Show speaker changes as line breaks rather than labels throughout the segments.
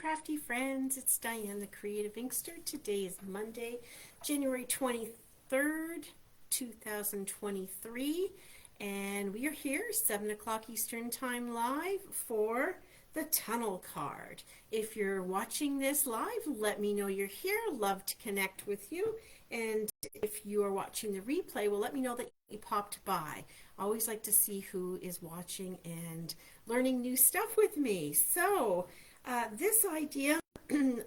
crafty friends, it's Diane the Creative Inkster. Today is Monday, January 23rd, 2023, and we are here 7 o'clock Eastern Time live for the tunnel card. If you're watching this live, let me know you're here. Love to connect with you. And if you are watching the replay, well, let me know that you popped by. I always like to see who is watching and learning new stuff with me. So this idea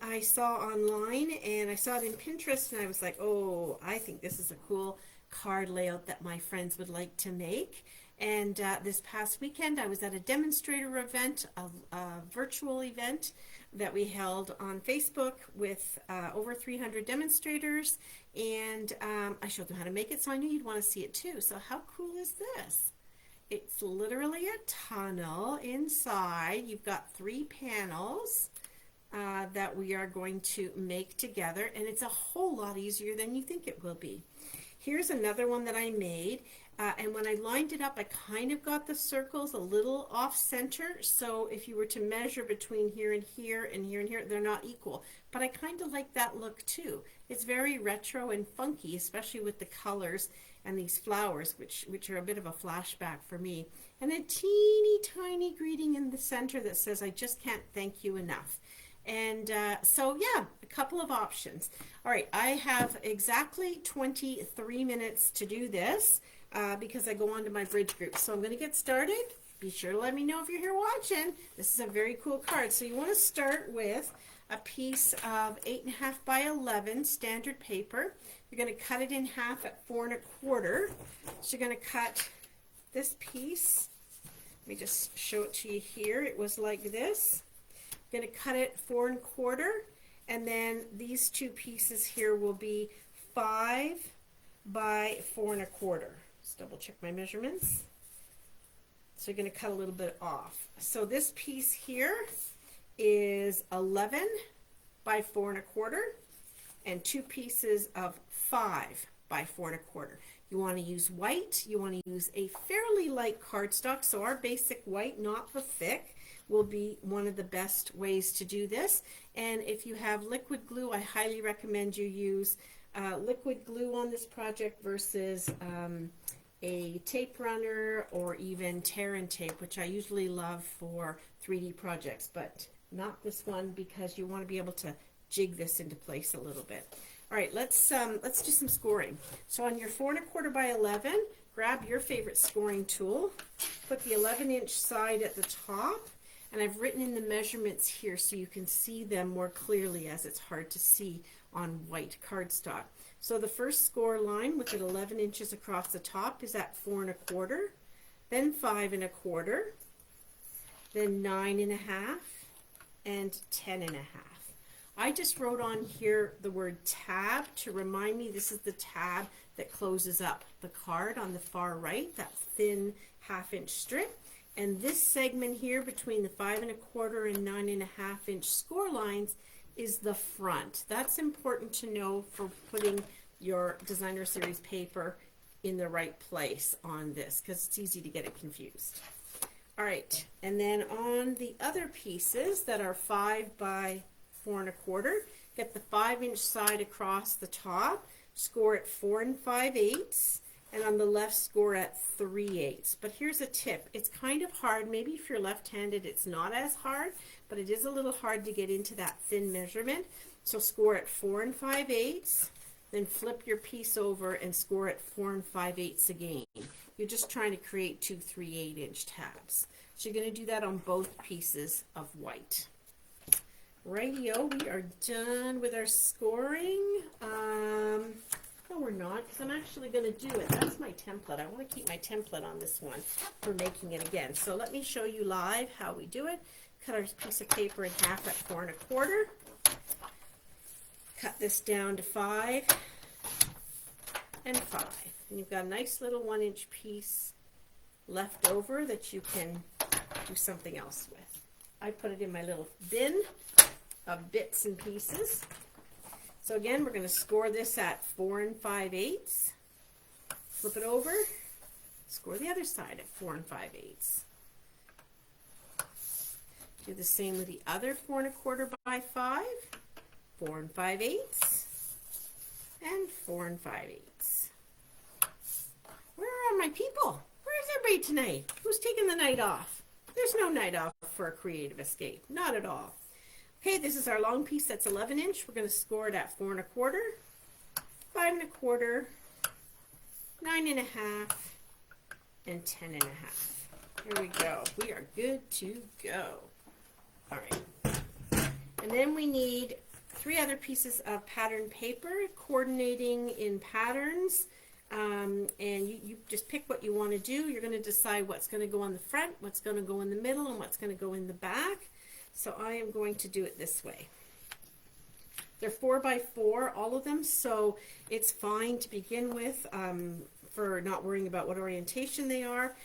I saw online, and I saw it in Pinterest, and I was like, oh, I think this is a cool card layout that my friends would like to make. And this past weekend I was at a demonstrator event, a virtual event that we held on Facebook with over 300 demonstrators, and I showed them how to make it, so I knew you'd want to see it too. So how cool is this? It's literally a tunnel inside. You've got 3 panels that we are going to make together, and it's a whole lot easier than you think it will be. Here's another one that I made, and when I lined it up, I kind of got the circles a little off center, so if you were to measure between here and here and here and here, they're not equal. But I kind of like that look too. It's very retro and funky, especially with the colors and these flowers, which are a bit of a flashback for me. And a teeny tiny greeting in the center that says, "I just can't thank you enough." And so yeah, a couple of options. All right, I have exactly 23 minutes to do this because I go on to my bridge group. So I'm going to get started. Be sure to let me know if you're here watching. This is a very cool card. So you want to start with a piece of 8.5 by 11 standard paper. You're going to cut it in half at 4 1/4. So you're going to cut this piece. Let me just show it to you here. It was like this. Going to cut it 4 1/4, and then these 2 pieces here will be 5 by 4 1/4. Just double check my measurements. So you're going to cut a little bit off. So this piece here is 11 by 4 1/4, and 2 pieces of 5 by 4 1/4. You want to use white. You want to use a fairly light cardstock. So our basic white, not the thick, will be one of the best ways to do this. And if you have liquid glue, I highly recommend you use liquid glue on this project versus a tape runner or even tear and tape, which I usually love for 3D projects, but not this one because you want to be able to jig this into place a little bit. All right, let's do some scoring. So on your 4 1/4 by 11, grab your favorite scoring tool, put the 11-inch side at the top, and I've written in the measurements here so you can see them more clearly, as it's hard to see on white cardstock. So the first score line with it 11 inches across the top is at 4 1/4, then 5 1/4, then 9 1/2, and 10 1/2. I just wrote on here the word tab to remind me this is the tab that closes up the card on the far right, that thin 1/2 inch strip. And this segment here between the 5 1/4 and 9 1/2 inch score lines is the front. That's important to know for putting your designer series paper in the right place on this, because it's easy to get it confused. All right, and then on the other pieces that are 5 by 4 1/4, get the 5-inch side across the top, score at 4 5/8, and on the left score at 3/8. But here's a tip. It's kind of hard. Maybe if you're left-handed, it's not as hard, but it is a little hard to get into that thin measurement. So score at 4 5/8, then flip your piece over and score at 4 5/8 again. You're just trying to create 2 3/8-inch tabs. So you're going to do that on both pieces of white. Radio, we are done with our scoring. No, we're not, because I'm actually going to do it. That's my template. I want to keep my template on this one for making it again. So let me show you live how we do it. Cut our piece of paper in half at 4 1/4. Cut this down to 5 and 5. And you've got a nice little 1-inch piece left over that you can do something else with. I put it in my little bin of bits and pieces. So again, we're going to score this at 4 5/8. Flip it over, score the other side at 4 5/8. Do the same with the other 4 1/4 by 5, 4 5/8, and 4 5/8. Where are my people? Where's everybody tonight? Who's taking the night off? There's no night off for a creative escape, not at all. Okay, this is our long piece that's 11 inch. We're going to score it at 4 1/4, 5 1/4, 9 1/2, and 10 1/2. Here we go. We are good to go. All right. And then we need 3 other pieces of pattern paper, coordinating in patterns. And you just pick what you want to do. You're going to decide what's going to go on the front, what's going to go in the middle, and what's going to go in the back. So I am going to do it this way. They're 4 by 4, all of them, so it's fine to begin with for not worrying about what orientation they are.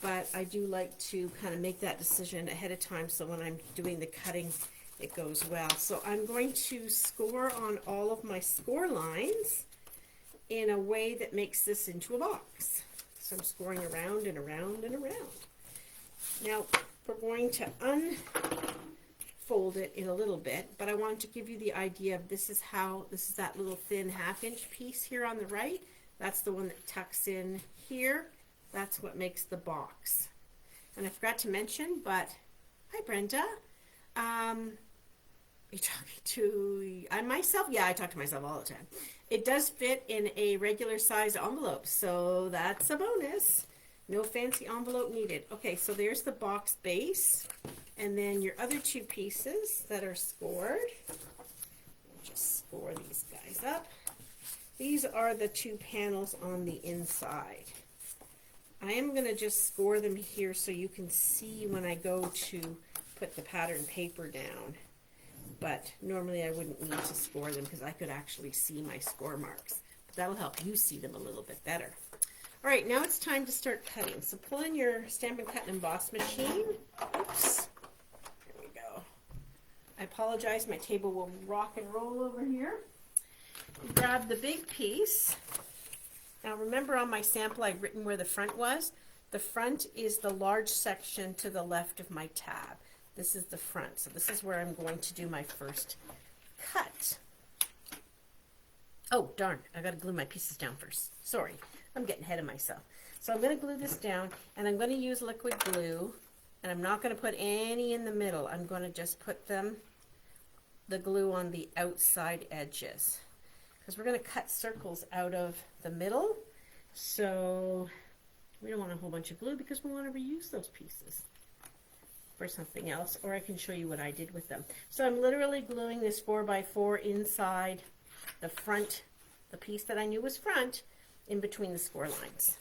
But I do like to kind of make that decision ahead of time so when I'm doing the cutting it goes well. So I'm going to score on all of my score lines in a way that makes this into a box. So I'm scoring around and around and around. Now we're going to unfold it in a little bit, but I wanted to give you the idea of this is that little thin 1/2 inch piece here on the right. That's the one that tucks in here. That's what makes the box. And I forgot to mention, but hi Brenda. Are you talking to myself? Yeah, I talk to myself all the time. It does fit in a regular size envelope, so that's a bonus. No fancy envelope needed. Okay, so there's the box base, and then your other 2 pieces that are scored. Just score these guys up. These are the 2 panels on the inside. I am going to just score them here so you can see when I go to put the pattern paper down. But normally I wouldn't need to score them because I could actually see my score marks. But that'll help you see them a little bit better. All right, now it's time to start cutting. So pull in your Stampin' Cut and Emboss machine. Oops. There we go. I apologize, my table will rock and roll over here. Grab the big piece. Now remember on my sample I've written where the front was. The front is the large section to the left of my tab. This is the front, so this is where I'm going to do my first cut. Oh darn, I gotta glue my pieces down first. Sorry, I'm getting ahead of myself. So I'm gonna glue this down, and I'm gonna use liquid glue, and I'm not gonna put any in the middle. I'm gonna just put the glue on the outside edges, because we're gonna cut circles out of the middle, so we don't want a whole bunch of glue because we want to reuse those pieces for something else, or I can show you what I did with them. So I'm literally gluing this 4 by 4 inside the front, the piece that I knew was front, in between the score lines.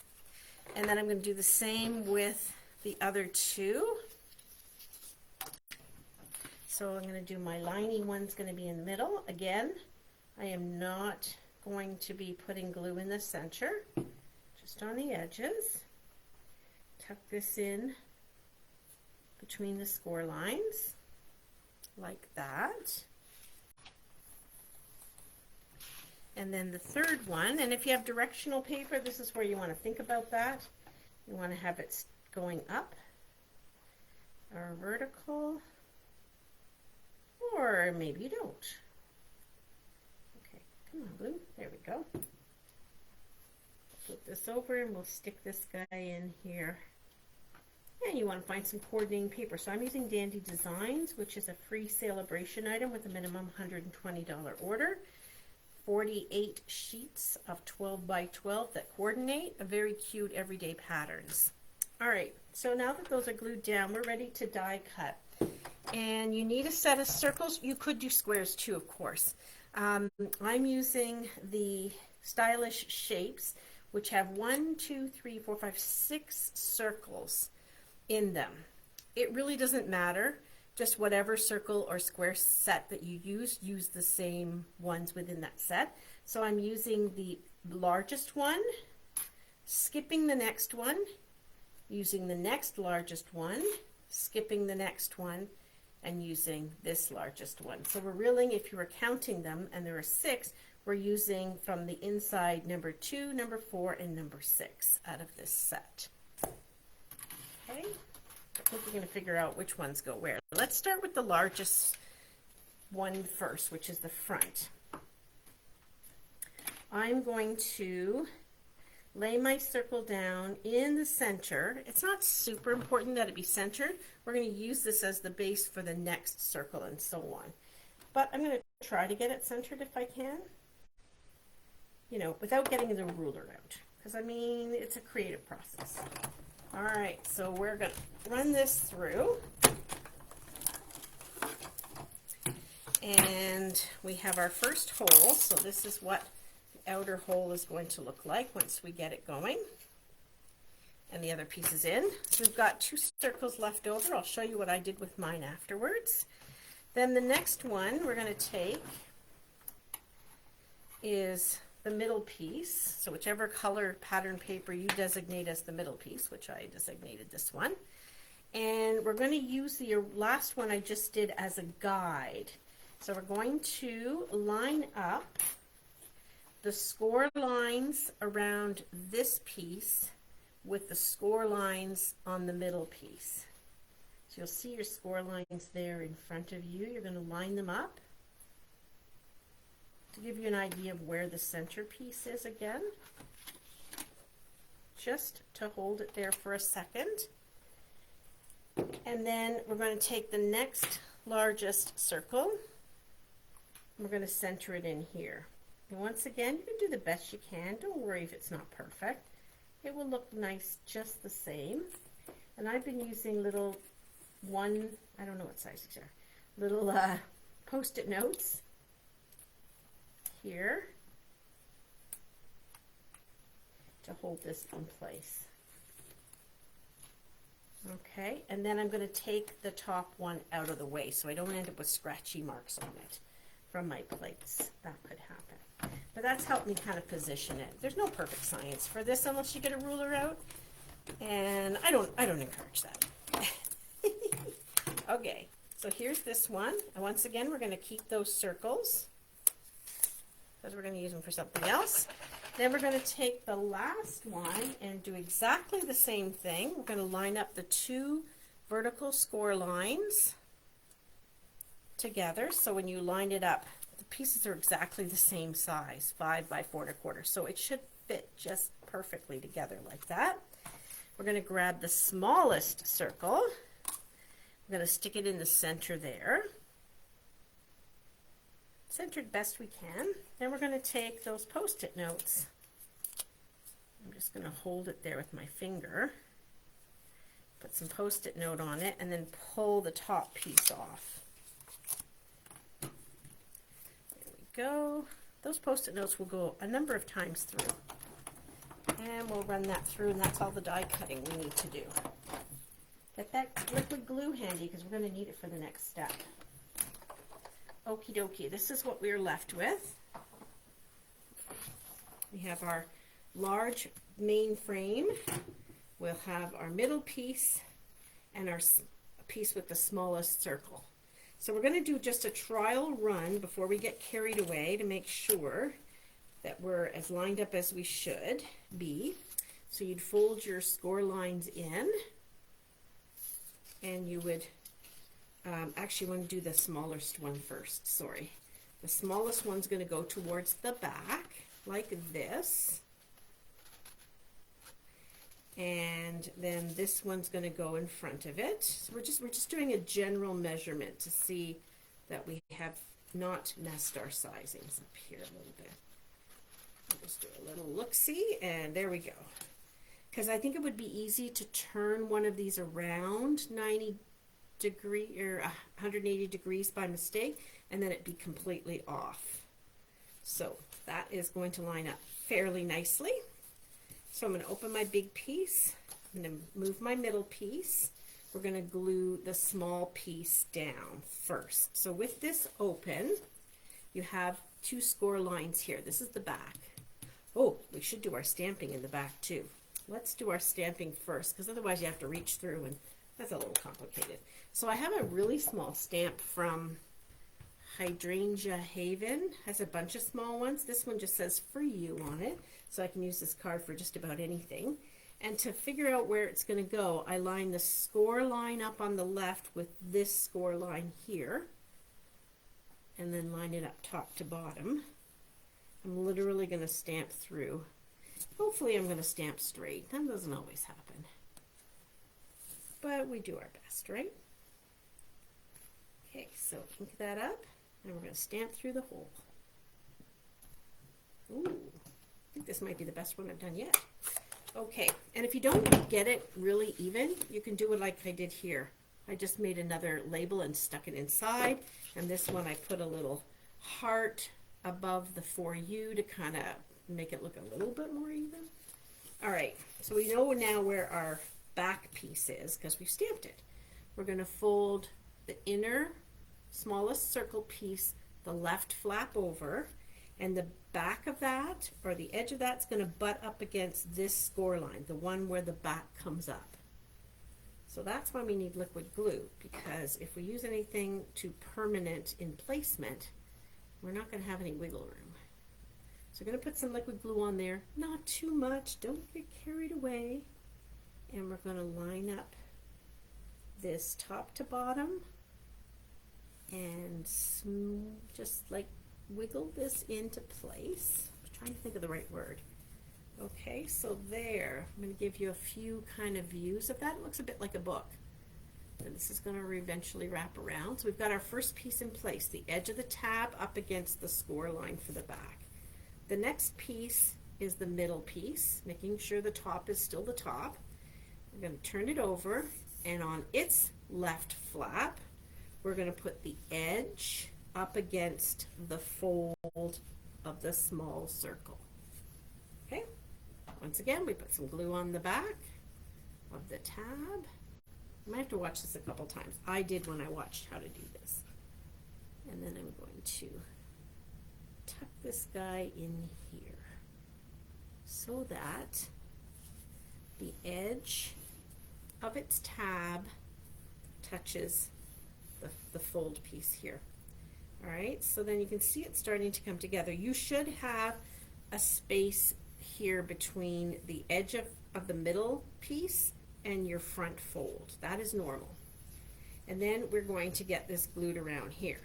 And then I'm going to do the same with the other 2. So I'm going to do my lining one's going to be in the middle. Again, I am not going to be putting glue in the center, just on the edges. Tuck this in between the score lines, like that. And then the third one, and if you have directional paper, this is where you want to think about that. You want to have it going up or vertical, or maybe you don't. Okay, come on, glue. There we go. Flip this over and we'll stick this guy in here. And you want to find some coordinating paper. So I'm using Dandy Designs, which is a free celebration item with a minimum $120 order. 48 sheets of 12 by 12 that coordinate, a very cute everyday patterns. All right, so now that those are glued down, we're ready to die cut. And you need a set of circles. You could do squares too, of course. I'm using the Stylish Shapes, which have 1, 2, 3, 4, 5, 6 circles in them. It really doesn't matter. Just whatever circle or square set that you use the same ones within that set. So I'm using the largest one, skipping the next one, using the next largest one, skipping the next one, and using this largest one. So we're reeling, if you were counting them, and there are 6, we're using from the inside number 2, number 4, and number 6 out of this set. Okay. I think we're going to figure out which ones go where. Let's start with the largest one first, which is the front. I'm going to lay my circle down in the center. It's not super important that it be centered. We're going to use this as the base for the next circle and so on. But I'm going to try to get it centered if I can, you know, without getting the ruler out. Because, I mean, it's a creative process. All right, so we're going to run this through. And we have our first hole. So this is what the outer hole is going to look like once we get it going. And the other piece is in. So we've got 2 circles left over. I'll show you what I did with mine afterwards. Then the next one we're going to take is the middle piece. So whichever color pattern paper you designate as the middle piece, which I designated this one. And we're going to use the last one I just did as a guide. So we're going to line up the score lines around this piece with the score lines on the middle piece. So you'll see your score lines there in front of you. You're going to line them up to give you an idea of where the center piece is again. Just to hold it there for a second. And then we're going to take the next largest circle. We're going to center it in here. And once again, you can do the best you can. Don't worry if it's not perfect. It will look nice just the same. And I've been using little I don't know what size these are, little post-it notes here to hold this in place. Okay, and then I'm going to take the top one out of the way so I don't end up with scratchy marks on it from my plates. That could happen. But that's helped me kind of position it. There's no perfect science for this unless you get a ruler out. And I don't encourage that. Okay, so here's this one. And once again, we're going to keep those circles because we're going to use them for something else. Then we're going to take the last one and do exactly the same thing. We're going to line up the 2 vertical score lines together. So when you line it up, the pieces are exactly the same size, 5 by 4 1/4. So it should fit just perfectly together like that. We're going to grab the smallest circle. We're going to stick it in the center there. Centered best we can. Then we're going to take those post-it notes. I'm just going to hold it there with my finger. Put some post-it note on it and then pull the top piece off. There we go. Those post-it notes will go a number of times through. And we'll run that through, and that's all the die cutting we need to do. Get that liquid glue handy because we're going to need it for the next step. Okie dokie, this is what we're left with. We have our large main frame. We'll have our middle piece and our piece with the smallest circle. So we're going to do just a trial run before we get carried away to make sure that we're as lined up as we should be. So you'd fold your score lines in, and you would actually want to do the smallest one first, sorry. The smallest one's going to go towards the back like this. And then this one's going to go in front of it. So we're just doing a general measurement to see that we have not messed our sizings up here a little bit. I'll just do a little look-see, and there we go. Because I think it would be easy to turn one of these around 90 degree or 180 degrees by mistake, and then it'd be completely off. So that is going to line up fairly nicely. So I'm going to open my big piece. I'm going to move my middle piece. We're going to glue the small piece down first. So with this open, you have 2 score lines here. This is the back. Oh, we should do our stamping in the back too. Let's do our stamping first, because otherwise you have to reach through, and that's a little complicated. So I have a really small stamp from Hydrangea Haven. Has a bunch of small ones. This one just says "For You" on it, so I can use this card for just about anything. And to figure out where it's going to go, I line the score line up on the left with this score line here, and then line it up top to bottom. I'm literally going to stamp through. Hopefully I'm going to stamp straight. That doesn't always happen, but we do our best, right? Okay, so ink that up, and we're going to stamp through the hole. Ooh, I think this might be the best one I've done yet. Okay, and if you don't get it really even, you can do it like I did here. I just made another label and stuck it inside, and this one I put a little heart above the for you to kind of make it look a little bit more even. All right, so we know now where our back piece is because we've stamped it. We're going to fold the inner smallest circle piece, the left flap over, and the back of that, or the edge of that's going to butt up against this score line, the one where the back comes up. So that's why we need liquid glue, because if we use anything too permanent in placement, we're not going to have any wiggle room. So we're going to put some liquid glue on there, not too much, don't get carried away. And we're going to line up this top to bottom and just like wiggle this into place. I'm trying to think of the right word. Okay, so there, I'm going to give you a few kind of views of that. It looks a bit like a book. And this is going to eventually wrap around. So we've got our first piece in place, the edge of the tab up against the score line for the back. The next piece is the middle piece, making sure the top is still the top. We're going to turn it over, and on its left flap, we're going to put the edge up against the fold of the small circle. Okay, once again, we put some glue on the back of the tab. I might have to watch this a couple times. I did when I watched how to do this. And then I'm going to tuck this guy in here so that the edge of its tab touches the fold piece here. All right, so then you can see it starting to come together. You should have a space here between the edge of the middle piece and your front fold. That is normal. And then we're going to get this glued around here.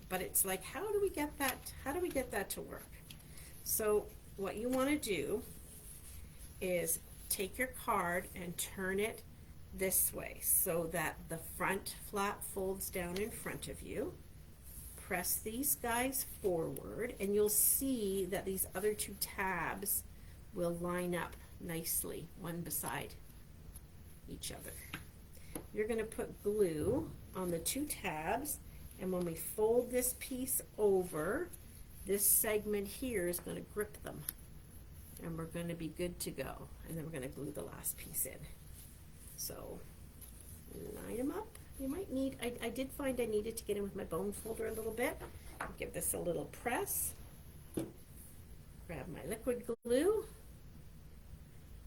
But it's like, how do we get that to work? So what you want to do is take your card and turn it this way so that the front flap folds down in front of you. Press these guys forward, and you'll see that these other two tabs will line up nicely, one beside each other. You're going to put glue on the two tabs, and when we fold this piece over, this segment here is going to grip them, and we're going to be good to go. And then we're going to glue the last piece in. So line them up. You might need, I did find I needed to get in with my bone folder a little bit. I'll give this a little press. Grab my liquid glue,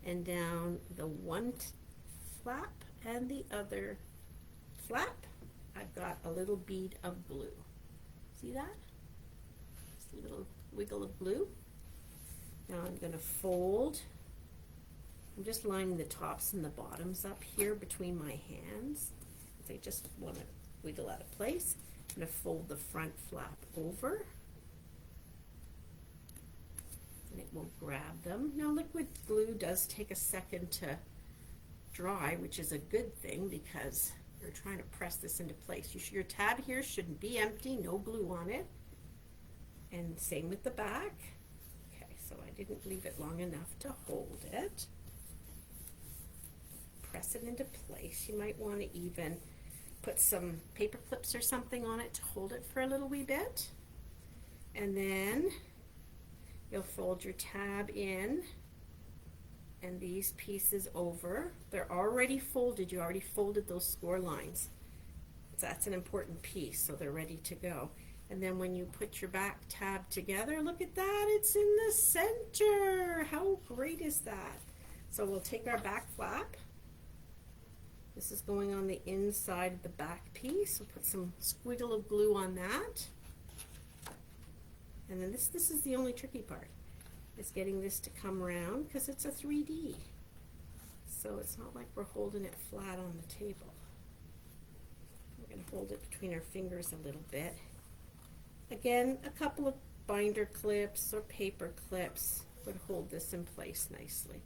and down the one flap and the other flap, I've got a little bead of glue. See that? Just a little wiggle of glue. Now I'm going to fold. I'm just lining the tops and the bottoms up here between my hands. I just want to wiggle out of place. I'm going to fold the front flap over, and it will grab them. Now liquid glue does take a second to dry, which is a good thing because you're trying to press this into place. Your tab here shouldn't be empty, no glue on it. And same with the back. Okay, so I didn't leave it long enough to hold it. Press it into place. You might want to even put some paper clips or something on it to hold it for a little wee bit. And then you'll fold your tab in and these pieces over. They're already folded. You already folded those score lines. That's an important piece, so they're ready to go. And then when you put your back tab together, look at that, it's in the center. How great is that? So we'll take our back flap. This is going on the inside of the back piece. We'll put some squiggle of glue on that. And then this is the only tricky part, is getting this to come around because it's a 3D. so it's not like we're holding it flat on the table. We're going to hold it between our fingers a little bit. Again, a couple of binder clips or paper clips would hold this in place nicely.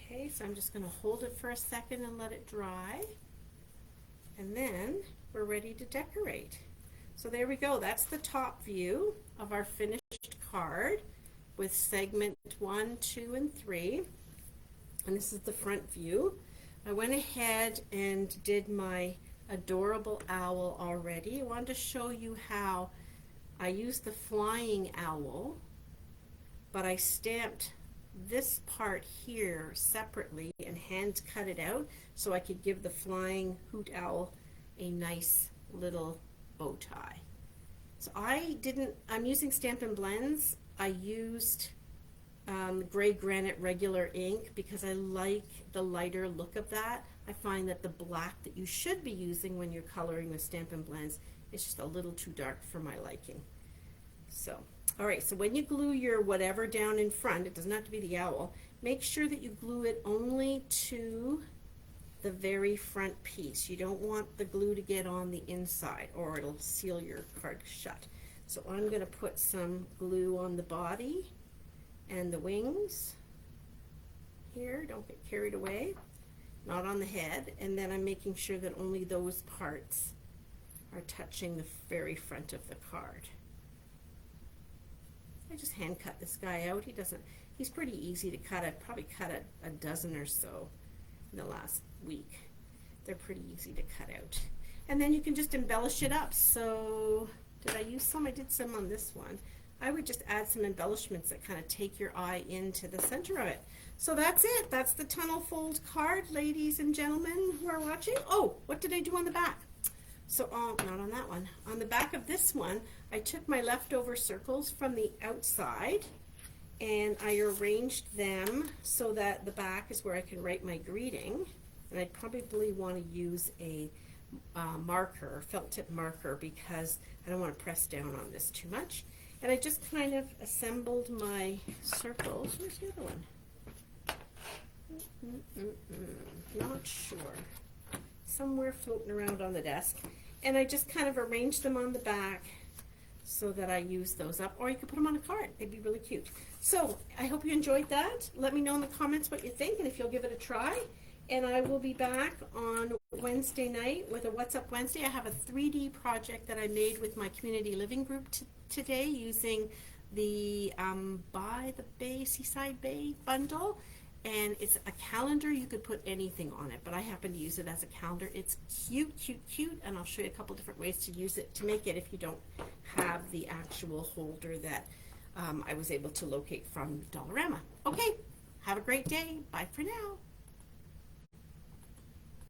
Okay, so I'm just going to hold it for a second and let it dry, and then we're ready to decorate. So there we go. That's the top view of our finished card with segment 1, 2, and 3, and this is the front view. I went ahead and did my adorable owl already. I wanted to show you how I used the flying owl, but I stamped this part here separately and hand cut it out so I could give the flying hoot owl a nice little bow tie. So I'm using Stampin' Blends. I used gray granite regular ink because I like the lighter look of that. I find that the black that you should be using when you're coloring with Stampin' Blends is just a little too dark for my liking. So, all right, so when you glue your whatever down in front, it doesn't have to be the owl, make sure that you glue it only to the very front piece. You don't want the glue to get on the inside or it'll seal your card shut. So I'm going to put some glue on the body and the wings here. Don't get carried away. Not on the head. And then I'm making sure that only those parts are touching the very front of the card. I just hand cut this guy out. He's pretty easy to cut. I've probably cut a dozen or so in the last week. They're pretty easy to cut out. And then you can just embellish it up. So did I use some? I did some on this one. I would just add some embellishments that kind of take your eye into the center of it. So that's it. That's the tunnel fold card, ladies and gentlemen who are watching. Oh, what did I do on the back? So, not on that one. On the back of this one, I took my leftover circles from the outside and I arranged them so that the back is where I can write my greeting. And I'd probably want to use a marker, felt tip marker, because I don't want to press down on this too much. And I just kind of assembled my circles. Where's the other one? Not sure. Somewhere floating around on the desk. And I just kind of arranged them on the back so that I use those up. Or you could put them on a card. They'd be really cute. So I hope you enjoyed that. Let me know in the comments what you think and if you'll give it a try. And I will be back on Wednesday night with a What's Up Wednesday. I have a 3D project that I made with my community living group today using the By the Bay, Seaside Bay bundle. And it's a calendar. You could put anything on it, but I happen to use it as a calendar. It's cute, cute, cute, and I'll show you a couple different ways to use it to make it if you don't have the actual holder that I was able to locate from Dollarama. Okay, have a great day. Bye for now.